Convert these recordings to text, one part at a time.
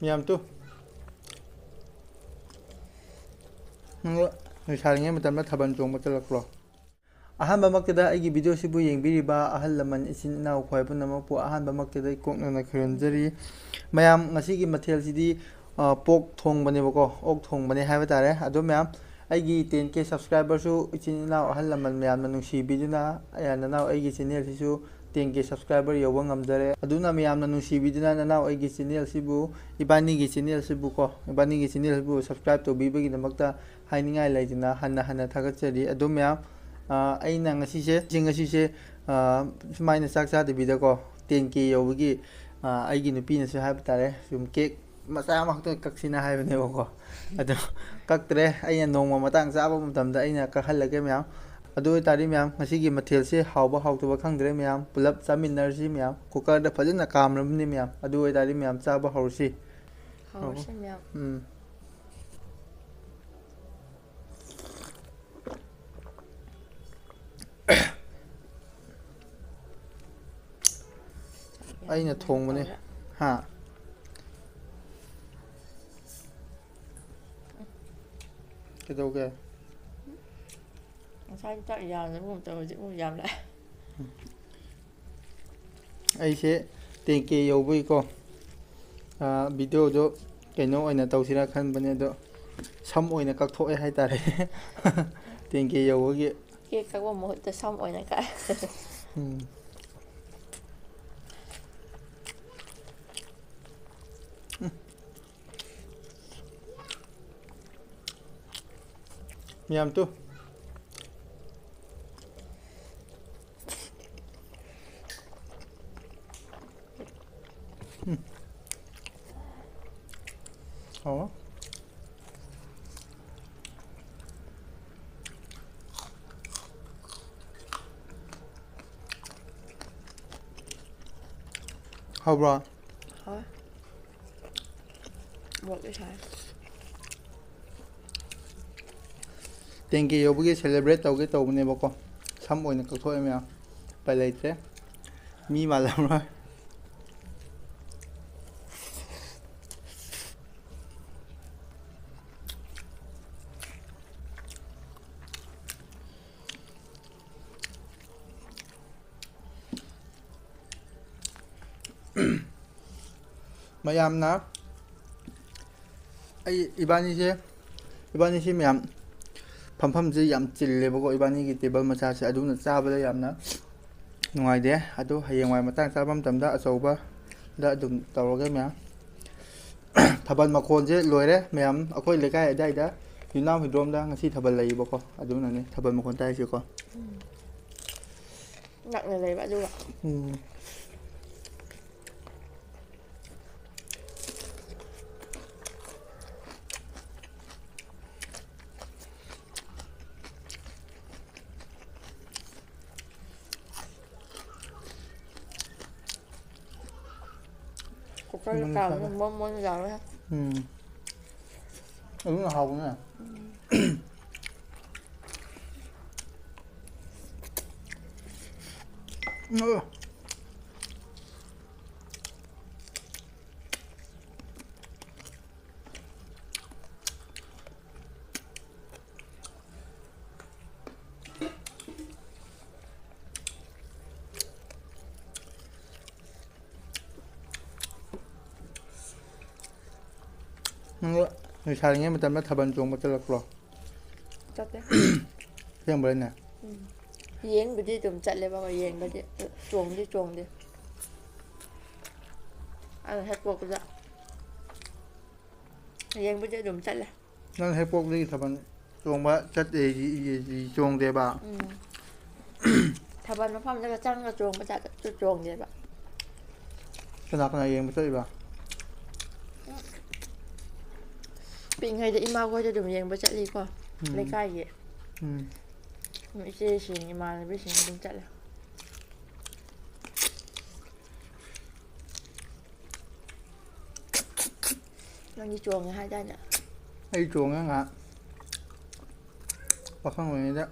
ꯃꯌꯥꯝ ꯇꯨ ꯅꯪ ꯂꯩꯁꯥꯔꯤꯉꯩ ꯃꯇꯝꯗ ꯊꯥꯕꯜ ꯆꯣꯡꯕ ꯆꯠꯂꯛꯄ꯭ꯔꯣ? ꯑꯍꯥꯟꯕꯃꯛꯇꯗ ꯑꯩꯒꯤ ꯚꯤꯗꯤꯑꯣꯁꯤꯕꯨ ꯌꯦꯡꯕꯤꯔꯤꯕ ꯑꯍꯜ ꯂꯃꯟ ꯏꯆꯤꯟ ꯏꯅꯥꯎ ꯈ꯭ꯋꯥꯏ ꯄꯨꯝꯅꯃꯛꯄꯨ ꯑꯍꯥꯟꯕꯃꯛꯇꯗ ꯀꯣꯛꯅꯅ ꯈꯨꯔꯨꯝꯖꯔꯤ꯫ ꯃꯌꯥꯝ ꯉꯁꯤꯒꯤ ꯃꯊꯦꯜꯁꯤꯗꯤ ꯄꯣꯛ ꯊꯣꯡꯕꯅꯦꯕꯀꯣ, ꯑꯣꯛ ꯊꯣꯡꯕꯅꯦ ꯍꯥꯏꯕ ꯇꯥꯔꯦ꯫ ꯑꯗꯣ ꯃꯌꯥꯝ ꯑꯩꯒꯤ 10K ꯁꯕꯁꯀ꯭ꯔꯥꯏꯕꯔꯁꯨ ꯏꯆꯤꯟ ꯏꯅꯥꯎ ꯑꯍꯜ ꯂꯃꯟ ꯃꯌꯥꯝꯅ ꯅꯨꯡꯁꯤꯕꯤꯗꯨꯅ nanaw ꯑꯩꯒꯤ ꯆꯦꯅꯦꯜꯁꯤꯁꯨ 10K ꯁꯕꯁꯀ꯭ꯔꯥꯏꯕꯔ ꯌꯧꯕ ꯉꯝꯖꯔꯦ꯫ ꯑꯗꯨꯅ ꯃꯌꯥꯝꯅ ꯅꯨꯡꯁꯤꯕꯤꯗꯨꯅ ꯅꯅꯥꯎ ꯑꯩꯒꯤ ꯆꯦꯅꯦꯜꯁꯤꯕꯨ ꯏꯕꯥꯅꯤꯒꯤ ꯆꯦꯅꯦꯜꯁꯤꯕꯨ ꯁꯕꯁꯀ꯭ꯔꯥꯏꯕ ꯇꯧꯕꯤꯕꯒꯤꯗꯃꯛꯇ ꯍꯥꯏꯅꯤꯡꯉꯥꯏ ꯂꯩꯇꯅ ꯍꯟꯅ ꯊꯥꯒꯠꯆꯔꯤ꯫ ꯑꯗꯣ ꯃꯌꯥꯝ ꯑꯩꯅ ꯉꯁꯤꯁꯦ ꯁꯨꯃꯥꯏꯅ ꯆꯥꯛ ꯆꯥꯗꯕꯤꯗꯀꯣ 10K ꯌꯧꯕꯒꯤ ꯑꯩꯒꯤ ꯅꯨꯄꯤꯅꯁꯨ ꯍꯥꯏꯕ ꯇꯥꯔꯦ ꯁꯨꯝ ꯀꯦꯛ ꯃꯆꯥ ꯑꯃꯈꯛꯇ ꯀꯛꯁꯤꯅ ꯍꯥꯏꯕꯅꯦꯕꯀꯣ꯫ ꯑꯗꯣ ꯀꯛꯇ꯭ꯔꯦ, ꯑꯩꯅ ꯅꯣꯡꯃ ꯃꯇꯥꯡ ꯆꯥꯕ ꯃꯇꯝꯗ ꯑꯩꯅ ꯀꯛꯍꯜꯂꯒꯦ ꯃꯌꯥꯝ꯫ ꯑꯗꯨ ꯑꯣꯏꯇꯥꯔꯗꯤ ꯃꯌꯥꯝ ꯉꯁꯤꯒꯤ ꯃꯊꯦꯜꯁꯦ ꯍꯥꯎꯕ ꯍꯥꯎꯇꯕ ꯈꯪꯗ꯭ꯔꯦ ꯃꯌꯥꯝ, ꯄꯨꯂꯞ ꯆꯥꯃꯤꯟꯅꯔꯁꯤ ꯃꯌꯥꯝ꯫ ꯀꯨꯀꯔꯗ ꯐꯖꯅ ꯀꯥꯝꯔꯕꯅꯤ ꯃꯌꯥꯝ꯫ ꯑꯗꯨ ꯑꯣꯏꯇꯥꯔꯗꯤ ꯃꯌꯥꯝ ꯆꯥꯕ ꯍꯧꯔꯁꯤ꯫ ꯍꯧꯔꯁꯤ ꯃꯌꯥꯝ꯫ ꯑꯩꯅ ꯌꯥꯝꯅ ꯊꯣꯡꯕꯅꯦ ꯇꯧꯔꯦ ꯍꯥ꯫ ꯀꯩꯗꯧꯒꯦ? ꯉꯁꯥꯏ ꯆꯥꯛ ꯌꯥꯝꯗꯕꯒꯨꯝ ꯇꯧ, ꯍꯧꯖꯤꯛꯃꯨꯛ ꯌꯥꯝꯂꯛꯑꯦ꯫ ꯑꯩꯁꯦ 10K ꯌꯧꯕꯒꯤꯀꯣ ꯚꯤꯗꯤꯑꯣꯗꯣ ꯀꯩꯅꯣ ꯑꯣꯏꯅ ꯇꯧꯁꯤꯔꯥ ꯈꯟꯕꯅꯦ, ꯑꯗꯣ ꯁꯝ ꯑꯣꯏꯅ ꯀꯛꯊꯣꯛꯑꯦ ꯍꯥꯏꯇꯥꯔꯦ 10K ꯌꯧꯕꯒꯤ꯫ ꯀꯦꯛ ꯀꯛꯄ ꯃꯍꯨꯠꯇ ꯁꯝ ꯑꯣꯏꯅ ꯀꯛꯑꯦ꯫ ꯃꯌꯥꯝ ꯇꯨ ꯍꯥꯎ꯫ ꯍꯥꯎꯕ꯭ꯔꯣ? ꯍꯥꯎꯋꯦ, ꯃꯣꯔꯣꯛꯇꯤ ꯁꯥꯏ꯫ 10K ꯌꯧꯕꯒꯤ ꯁꯦꯂꯦꯕ꯭ꯔꯦꯠ ꯇꯧꯒꯦ ꯇꯧꯕꯅꯦꯕꯀꯣ, ꯁꯝ ꯑꯣꯏꯅ ꯀꯛꯊꯣꯛꯑꯦ ꯃꯌꯥꯝ꯫ ꯎꯄꯥꯏ ꯂꯩꯇ꯭ꯔꯦ, ꯃꯤ ꯃꯥꯜꯂꯝꯔꯣꯏ꯫ ꯃꯌꯥꯝꯅ ꯏꯕꯥꯅꯤꯁꯦ ꯃꯌꯥꯝ ꯐꯝꯐꯝꯁꯦ ꯌꯥꯝ ꯆꯤꯜꯂꯦꯕꯀꯣ, ꯏꯕꯥꯅꯤꯒꯤ ꯇꯦꯕꯜ ꯃꯆꯥꯁꯦ꯫ ꯑꯗꯨꯅ ꯆꯥꯕꯗ ꯌꯥꯝꯅ ꯅꯨꯡꯉꯥꯏꯇꯦ꯫ ꯑꯗꯣ ꯍꯌꯦꯡꯋꯥꯏ ꯃꯇꯥꯡ ꯆꯥꯕ ꯃꯇꯝꯗ ꯑꯆꯧꯕꯗ ꯑꯗꯨꯝ ꯇꯧꯔꯒꯦ ꯃꯌꯥꯝ꯫ ꯊꯥꯕꯜ ꯃꯈꯣꯟꯁꯦ ꯂꯣꯏꯔꯦ ꯃꯌꯥꯝ, ꯑꯩꯈꯣꯏ ꯂꯩꯀꯥꯏ ꯑꯗꯨꯋꯥꯏꯗ ꯌꯨꯝꯅꯥꯝ ꯍꯨꯏꯗ꯭ꯔꯣꯝꯗ ꯉꯁꯤ ꯊꯥꯕꯜ ꯂꯩꯌꯦꯕꯀꯣ, ꯑꯗꯨꯅꯅꯦ ꯊꯥꯕꯜ ꯃꯈꯣꯟ ꯇꯥꯏꯁꯦꯀꯣ꯫ ꯅꯛꯅ ꯂꯩꯕ ꯑꯗꯨꯒ꯫ ꯀꯨꯀꯔꯗ ꯀꯥꯝꯕꯅꯤꯅ ꯃꯣꯟ ꯃꯣꯟ ꯂꯥꯎꯔꯦ꯫ ꯑꯗꯨꯅ ꯍꯥꯎꯕꯅꯦ꯫ ꯅꯪ ꯂꯩꯁꯥꯔꯤꯉꯩ ꯃꯇꯝꯗ ꯊꯥꯕꯜ ꯆꯣꯡꯕ ꯆꯠꯂꯛꯄ꯭ꯔꯣ? ꯆꯠꯇꯦ꯫ ꯑꯁꯦꯡꯕꯩꯅꯦ? ꯌꯦꯡꯕꯨꯗꯤ ꯑꯗꯨꯝ ꯆꯠꯂꯦꯕꯀꯣ, ꯌꯦꯡꯕꯗꯤ ꯆꯣꯡꯗꯤ ꯆꯣꯡꯗꯦ꯫ ꯑꯩꯅ ꯍꯦꯛ ꯄꯣꯛꯄꯗ ꯌꯦꯡꯕꯨꯗꯤ ꯑꯗꯨꯝ ꯆꯠꯂꯦ꯫ ꯅꯪ ꯍꯦꯛ ꯄꯣꯛꯄꯗꯒꯤ ꯊꯥꯕꯜ ꯆꯣꯡꯕ ꯆꯣꯡꯗꯦꯕ? ꯊꯥꯕꯜ ꯃꯐꯝꯗꯒ ꯆꯪꯉꯒ ꯆꯣꯡꯕ ꯖꯥꯠꯇꯣ ꯆꯣꯡꯗꯦꯕ꯫ ꯀꯅꯥ ꯀꯅꯥ ꯌꯦꯡꯕ ꯆꯠꯂꯤꯕ? ꯄꯤꯛꯏꯉꯩꯗ ꯏꯃꯥꯈꯣꯏꯗ ꯑꯗꯨꯝ ꯌꯦꯡꯕ ꯆꯠꯂꯤꯀꯣ, ꯂꯩꯀꯥꯏꯒꯤ꯫ ꯏꯆꯦꯁꯤꯡ ꯏꯃꯥꯟꯅꯕꯤꯁꯤꯡ ꯑꯗꯨꯝ ꯆꯠꯂꯦ꯫ ꯅꯪꯗꯤ ꯆꯣꯡꯉꯦ ꯍꯥꯏꯗꯥꯏꯅꯦ? ꯑꯩ ꯆꯣꯡꯉꯦ ꯉꯍꯥꯛ ꯄꯥꯈꯪ ꯑꯣꯏꯔꯤꯉꯩꯗ꯫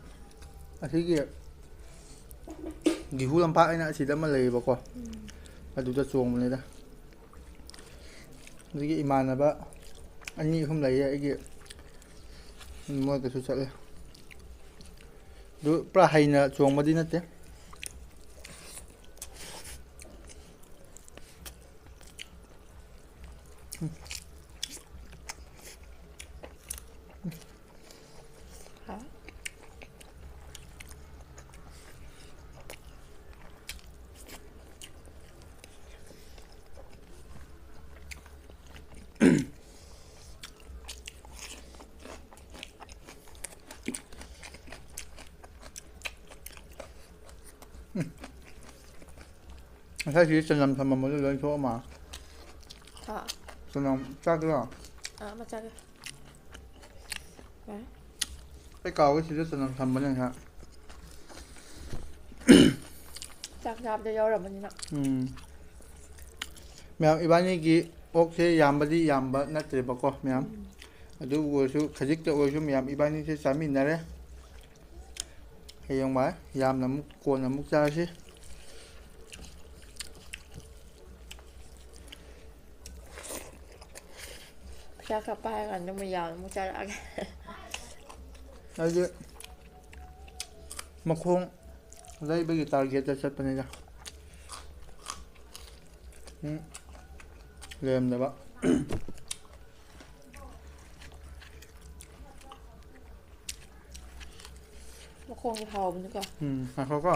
ꯑꯁꯤꯒꯤ ꯒꯤꯍꯨ ꯂꯝꯄꯥꯛ ꯑꯅ ꯑꯁꯤꯗ ꯑꯃ ꯂꯩꯌꯦꯕꯀꯣ, ꯑꯗꯨꯗ ꯆꯣꯡꯕꯅꯤꯗ꯫ ꯑꯗꯒꯤ ꯏꯃꯥꯟꯅꯕ ꯑꯅꯤ ꯑꯍꯨꯝ ꯂꯩꯌꯦ ꯑꯩꯒꯤ ꯃꯣꯏꯒꯁꯨ ꯆꯠꯂꯦ ꯑꯗꯨ ꯄꯨꯔꯥ ꯍꯩꯅ ꯆꯣꯡꯕꯗꯤ ꯅꯠꯇꯦ ꯍꯥ ꯉꯁꯥꯏꯁꯤ ꯆꯅꯝ ꯊꯝꯃꯝꯕꯗꯨ ꯂꯣꯏ ꯊꯣꯛꯑꯝꯃ ꯍꯥ ꯆꯅꯝ ꯆꯥꯛꯇꯣ ꯃꯆꯥꯒ ꯑꯩ ꯀꯥꯎꯋꯦ ꯁꯤꯗ ꯆꯅꯝ ꯊꯝꯕꯅꯦ ꯉꯁꯥꯏ ꯆꯥꯛ ꯆꯥꯕꯗ ꯌꯥꯎꯔꯝꯃꯅꯤꯅ ꯃꯌꯥꯝ ꯏꯕꯥꯅꯤꯒꯤ ꯑꯣꯛꯁꯦ ꯌꯥꯝꯕꯗꯤ ꯌꯥꯝꯕ ꯅꯠꯇ꯭ꯔꯦꯕꯀꯣ ꯃꯌꯥꯝ ꯑꯗꯨ ꯑꯣꯏꯔꯁꯨ ꯈꯖꯤꯛꯇ ꯑꯣꯏꯔꯁꯨ ꯃꯌꯥꯝ ꯏꯕꯥꯅꯤꯁꯦ ꯆꯥꯃꯤꯟꯅꯔꯦ ꯍꯌꯦꯡꯋꯥꯏ ꯌꯥꯝꯅ ꯑꯃꯨꯛ ꯀꯣꯟꯅ ꯑꯃꯨꯛ ꯆꯥꯔꯁꯤ ꯄꯩꯁꯥ ꯈꯔ ꯄꯥꯏꯔꯀꯥꯟꯗ ꯃꯌꯥꯝ ꯑꯃꯨꯛ ꯆꯥꯔꯛꯑꯒꯦ ꯑꯩꯗꯤ ꯃꯈꯣꯡ ꯂꯩꯕꯒꯤ ꯇꯥꯔꯒꯦꯠꯇ ꯆꯠꯄꯅꯤꯗ ꯂꯩꯔꯝꯗꯕ ꯃꯈꯣꯡꯁꯦ ꯍꯥꯎꯕꯅꯤꯀꯣ ꯉꯥꯏꯈꯣꯀꯣ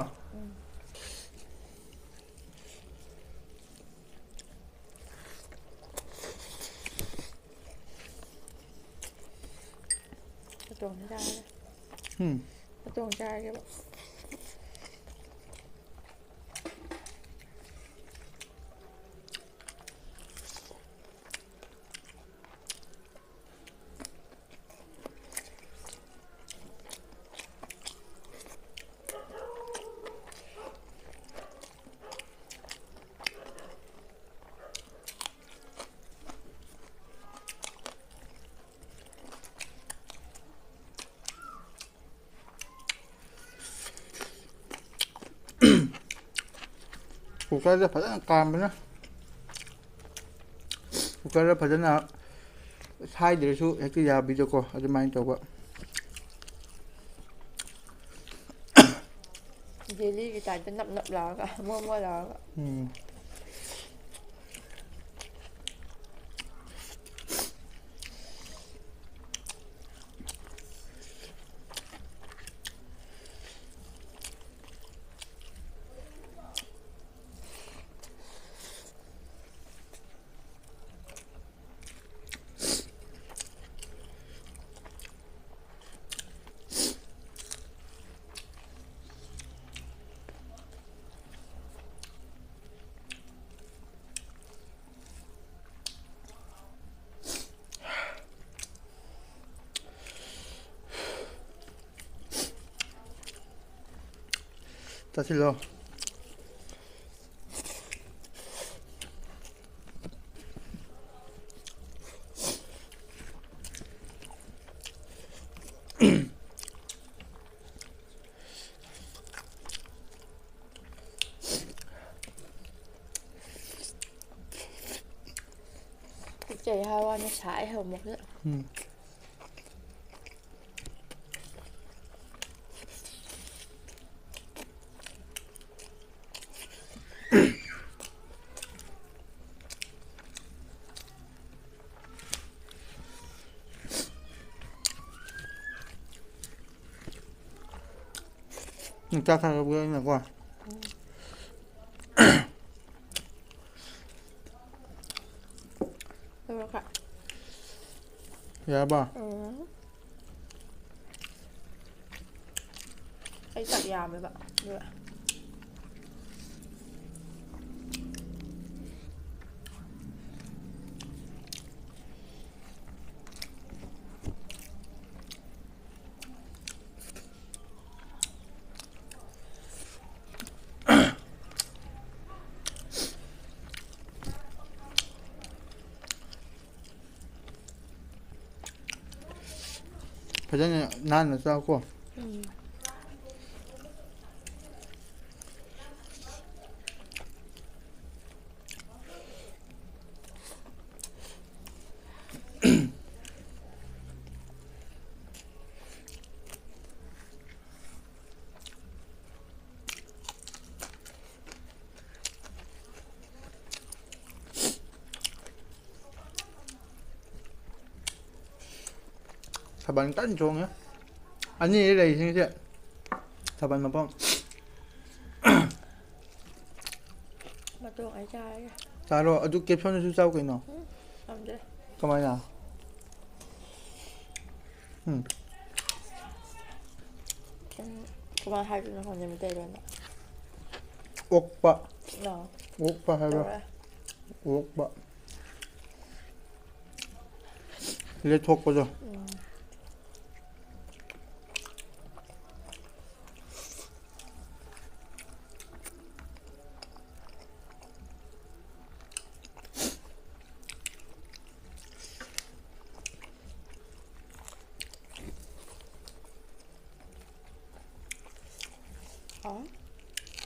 ꯃꯇꯣꯡ ꯆꯥꯔꯒꯦ ꯎꯝ ꯃꯇꯣꯡ ꯆꯥꯔꯒꯦꯕ ꯀꯨꯀꯔꯗ ꯐꯖꯅ ꯀꯥꯝꯕꯅ ꯀꯨꯀꯔꯗ ꯐꯖꯅ ꯁꯥꯏꯗ꯭ꯔꯁꯨ ꯍꯦꯛꯇ ꯌꯥꯕꯤꯗꯣꯀꯣ ꯑꯗꯨꯃꯥꯏꯅ ꯇꯧꯕ ꯖꯦꯂꯤꯒꯤ ꯇꯥꯏꯞꯇ ꯅꯞ ꯅꯞ ꯂꯥꯎꯔꯒ ꯃꯣ ꯃꯣ ꯂꯥꯎꯔꯒ ꯆꯥꯁꯤꯜꯂꯣ ꯄꯨꯛꯆꯩ ꯍꯥꯏ ꯋꯥꯅꯤ ꯁꯥꯏ ꯍꯧꯃꯛꯁꯤꯗ ꯆꯥꯛ ꯈꯔ ꯑꯩꯅꯀꯣ ꯂꯧꯔꯛꯀ ꯌꯥꯔꯕ ꯑꯩ ꯆꯥꯛ ꯌꯥꯝꯃꯦꯕ ꯑꯗꯨꯒ ꯐꯖꯅ ꯅꯥꯟꯅ ꯆꯥꯎꯀꯣ ꯊꯥꯕꯜ ꯀꯟꯅ ꯆꯣꯡꯉꯦ ꯑꯅꯤ ꯂꯩꯔꯤꯁꯤꯡꯁꯦ ꯊꯥꯕꯜ ꯃꯐꯝ ꯃꯇꯣꯡ ꯑꯩ ꯆꯥꯔꯒꯦ ꯆꯥꯔꯣ ꯑꯗꯨ ꯀꯦꯞꯁꯣꯟꯗꯁꯨ ꯆꯥꯎ ꯀꯩꯅꯣ ꯉꯝꯗ꯭ꯔꯦ ꯀꯃꯥꯏꯅ ꯀꯃꯥꯏꯅ ꯍꯥꯏꯗꯣꯏꯅꯣ ꯈꯪꯗꯦ ꯃꯩꯇꯩꯂꯣꯟꯗ ꯑꯣꯛꯄ ꯅꯣ ꯑꯣꯛꯄ ꯍꯥꯏꯕ꯭ꯔꯥ ꯇꯧꯔꯦ ꯑꯣꯛꯄ ꯂꯦꯊꯣꯛꯄꯗꯣ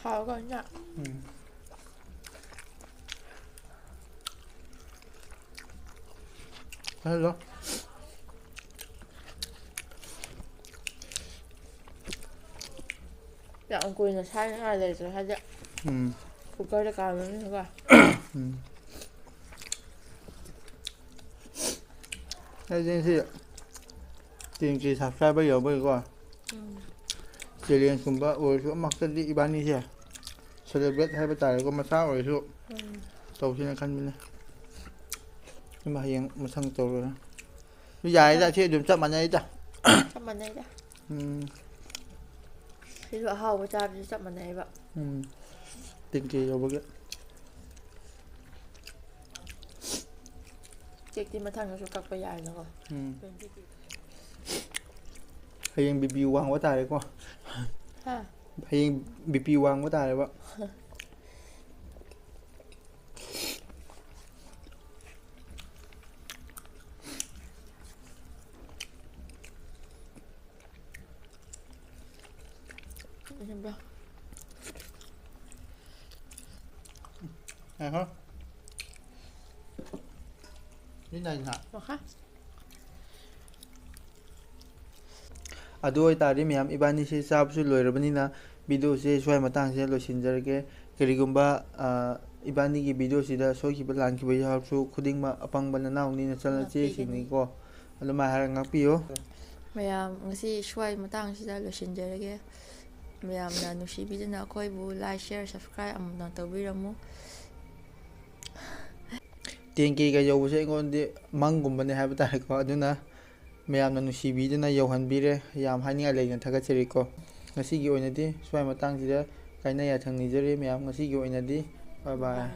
하우거든요. 해서 양 구이는 살아야 되죠. 하자. 국거리 가면 누가? ꯍꯌꯦꯡꯁꯤ ꯆꯦꯡꯁꯤ ꯁꯕꯁꯀ꯭ꯔꯥꯏꯕꯔ ꯌꯧꯕꯒꯤꯀꯣ ꯆꯦꯂꯦꯟꯖꯀꯨꯝꯕ ꯑꯣꯏꯔꯁꯨ ꯑꯃꯈꯛꯇꯗꯤ ꯏꯕꯥꯅꯤꯁꯦ ꯁꯦꯂꯦꯕ꯭ꯔꯦꯠ ꯍꯥꯏꯕ ꯇꯥꯔꯦꯀꯣ ꯃꯆꯥ ꯑꯣꯏꯔꯁꯨ ꯇꯧꯁꯤꯅ ꯈꯟꯕꯅꯦ ꯏꯃꯥ ꯍꯌꯦꯡ ꯃꯊꯪ ꯇꯧꯔꯣꯏ ꯌꯥꯏꯗ ꯁꯤ ꯑꯗꯨꯝ ꯆꯞ ꯃꯥꯟꯅꯩꯗ ꯆꯞ ꯃꯥꯟꯅꯩꯗ ꯁꯤꯁꯨ ꯑꯍꯥꯎꯕ ꯆꯥꯕꯁꯨ ꯆꯞ ꯃꯥꯟꯅꯩꯕ ꯇꯦꯡꯀꯤ ꯌꯧꯕꯒꯤ ꯀꯦꯛꯇꯤ ꯃꯊꯪꯗꯁꯨ ꯀꯛꯄ ꯌꯥꯏꯅꯀꯣ ꯍꯌꯦꯡ ꯕꯤ ꯄꯤ ꯋꯥꯡꯕ ꯇꯥꯔꯦꯀꯣ ꯍꯥ ꯍꯌꯦꯡ ꯕꯤ ꯄꯤ ꯋꯥꯡꯕ ꯇꯥꯔꯦꯕ hả cái này hả ꯃꯈꯥ ꯑꯗꯨ ꯑꯣꯏꯇꯥꯔꯗꯤ ꯃꯌꯥꯝ ꯏꯕꯥꯅꯤꯁꯦ ꯆꯥꯕꯁꯨ ꯂꯣꯏꯔꯕꯅꯤꯅ ꯚꯤꯗꯤꯑꯣꯁꯦ ꯁ꯭ꯋꯥꯏ ꯃꯇꯥꯡꯁꯤꯗ ꯂꯣꯏꯁꯤꯟꯖꯔꯒꯦ ꯀꯔꯤꯒꯨꯝꯕ ꯏꯕꯥꯅꯤꯒꯤ ꯚꯤꯗꯤꯑꯣꯁꯤꯗ ꯁꯣꯏꯈꯤꯕ ꯂꯥꯟꯈꯤꯕ ꯌꯥꯎꯔꯁꯨ ꯈꯨꯗꯤꯡꯃꯛ ꯑꯄꯪꯕ ꯅꯅꯥꯎꯅꯤ ꯅꯆꯟꯅꯆꯦꯁꯤꯡꯅꯤꯀꯣ ꯑꯗꯨꯃꯥꯏꯅ ꯍꯥꯏꯔꯒ ꯉꯥꯛꯄꯤꯌꯨ ꯃꯌꯥꯝ ꯉꯁꯤ ꯁ꯭ꯋꯥꯏ ꯃꯇꯥꯡꯁꯤꯗ ꯂꯣꯏꯁꯤꯟꯖꯔꯒꯦ ꯃꯌꯥꯝꯅ ꯅꯨꯡꯁꯤꯕꯤꯗꯨꯅ ꯑꯩꯈꯣꯏꯕꯨ ꯂꯥꯏꯛ ꯁꯤꯌꯔ ꯁꯕꯁꯀ꯭ꯔꯥꯏꯕ ꯑꯃꯨꯛꯇꯪ ꯇꯧꯕꯤꯔꯝꯃꯨ 10K ꯌꯧꯕꯁꯦ ꯑꯩꯉꯣꯟꯗꯤ ꯃꯪꯒꯨꯝꯕꯅꯦ ꯍꯥꯏꯕ ꯇꯥꯔꯦꯀꯣ ꯑꯗꯨꯅ ꯃꯌꯥꯝꯅ ꯅꯨꯡꯁꯤꯕꯤꯗꯨꯅ ꯌꯧꯍꯟꯕꯤꯔꯦ ꯌꯥꯝ ꯍꯥꯏꯅꯤꯡꯉꯥꯏ ꯂꯩꯅ ꯊꯥꯒꯠꯆꯔꯤꯀꯣ ꯉꯁꯤꯒꯤ ꯑꯣꯏꯅꯗꯤ ꯁ꯭ꯋꯥꯏ ꯃꯇꯥꯡꯁꯤꯗ ꯀꯥꯏꯅ ꯌꯥꯊꯪ ꯅꯤꯖꯔꯤ ꯃꯌꯥꯝ ꯉꯁꯤꯒꯤ ꯑꯣꯏꯅꯗꯤ ꯕꯥꯏ ꯕꯥꯏ